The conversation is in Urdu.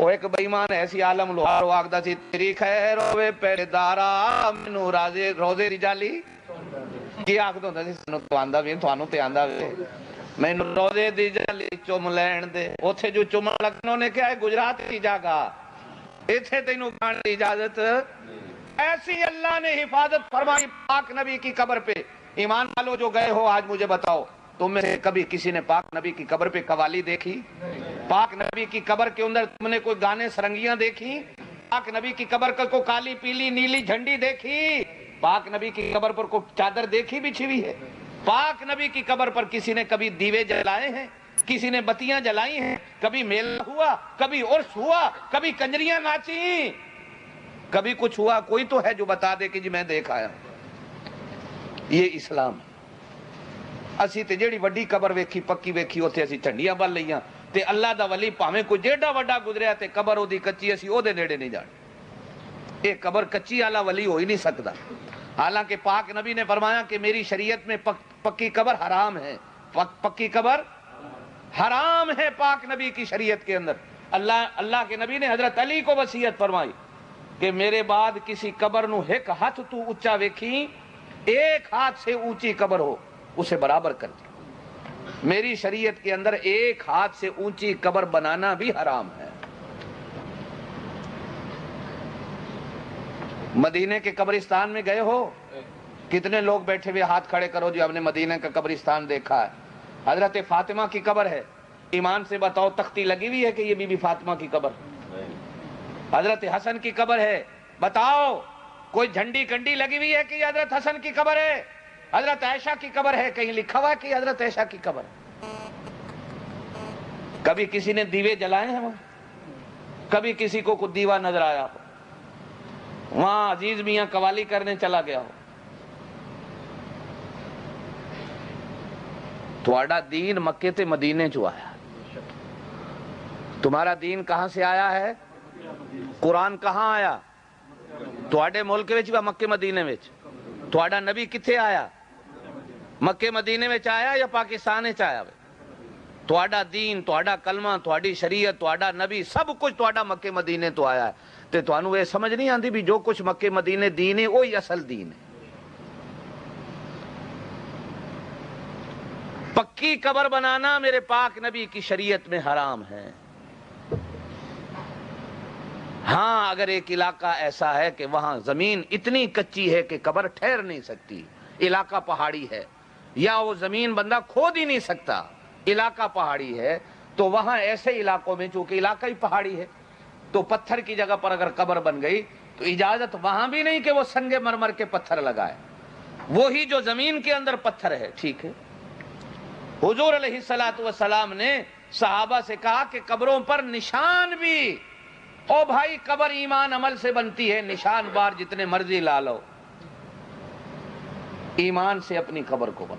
وہ ایک بےمان ایسی عالم لوہار واگدا سی تیری خیر ہوے پہرےدارا مینوں روزے رجالی کی آخدا ہوندا سی سانوں تو آندا وی تھانوں تے آندا وی مینوں روزے دی جالی چم لین دے اوتھے جو چمن لگنوں نے کہا ہے گجرات کی جاگا ایتھے تینوں کھان دی اجازت ایسی اللہ نے حفاظت فرمائی پاک نبی کی قبر پہ ایمان والو جو گئے ہو آج مجھے بتاؤ تم میں سے کبھی کسی نے پاک نبی کی قبر پہ قوالی دیکھی پاک نبی کی قبر کے اندر تم نے کوئی گانے سرنگیاں دیکھی پاک نبی کی قبر کا کوئی کالی پیلی نیلی جھنڈی دیکھی پاک نبی کی قبر پر کوئی چادر دیکھی بچھی ہوئی ہے پاک نبی کی قبر پر کسی نے کبھی دیوے جلائے ہیں کسی نے بتیاں جلائی ہیں کبھی میلہ ہوا کبھی عرس ہوا کبھی کنجریاں ناچی کبھی کچھ ہوا کوئی تو ہے جو بتا دے کہ جی میں دیکھ آیا یہ اسلام اسی تے جیڑی وڈی قبر ویکھی پکی ویکھی اوتھے اسی جھنڈیاں بن لئیاں تے اللہ دا ولی پاویں کوئی جیڑا وڈا گزریا تے قبر او دی کچی اسی او دے نیڑے نہیں جان اے قبر کچی والا ولی ہو ہی نہیں سکتا حالانکہ پاک نبی نے فرمایا کہ میری شریعت میں پکی قبر حرام ہے پکی قبر حرام ہے پاک نبی کی شریعت کے اندر اللہ کے نبی نے حضرت علی کو وصیت فرمائی کہ میرے بعد کسی قبر نو ایک ہاتھ تو اونچا ویکھی ایک ہاتھ سے اونچی قبر ہو اسے برابر کر دی میری شریعت کے اندر ایک ہاتھ سے اونچی قبر بنانا بھی حرام ہے مدینے کے قبرستان میں گئے ہو کتنے لوگ بیٹھے ہوئے ہاتھ کھڑے کرو جو ہم نے مدینے کا قبرستان دیکھا ہے حضرت فاطمہ کی قبر ہے ایمان سے بتاؤ تختی لگی ہوئی ہے کہ یہ بی بی فاطمہ کی قبر حضرت حسن کی قبر ہے بتاؤ کوئی جھنڈی کنڈی لگی ہوئی ہے کہ یہ حضرت حسن کی قبر ہے حضرت عائشہ کی قبر ہے کہیں لکھا ہوا ہے کہ حضرت عائشہ کی قبر کبھی کسی نے دیوے جلائے ہیں وہاں کبھی کسی کو کوئی دیوا نظر آیا ہو وہاں عزیز میاں قوالی کرنے چلا گیا ہو تھوڑا دین مکے تے مدینے چو آیا تمہارا دین کہاں سے آیا ہے قرآن کہاں آیا تھوڑے ملک وچ یا مکے مدینے وچ تھوڑا نبی کتھے آیا مکے مدینے وچ آیا یا پاکستان وچ آیا تھوڑا دین تھوڑا کلمہ تھوڑی شریعت تھوڑا نبی سب کچھ تھوڑا مکے مدینے تو آیا ہے تے تھانوں یہ سمجھ نہیں آندی بھی جو کچھ مکے مدینے دین ہے وہی اصل دین ہے پکی قبر بنانا میرے پاک نبی کی شریعت میں حرام ہے ہاں اگر ایک علاقہ ایسا ہے کہ وہاں زمین اتنی کچی ہے کہ قبر ٹھہر نہیں سکتی علاقہ پہاڑی ہے یا وہ زمین بندہ کھود ہی نہیں سکتا علاقہ پہاڑی ہے تو وہاں ایسے علاقوں میں چونکہ علاقہ ہی پہاڑی ہے تو پتھر کی جگہ پر اگر قبر بن گئی تو اجازت وہاں بھی نہیں کہ وہ سنگ مرمر کے پتھر لگائے وہی جو زمین کے اندر پتھر ہے ٹھیک ہے حضور علیہ السلام نے صحابہ سے کہا کہ قبروں پر نشان بھی او بھائی قبر ایمان عمل سے بنتی ہے نشان بار جتنے مرضی لا لو ایمان سے اپنی قبر کو بنا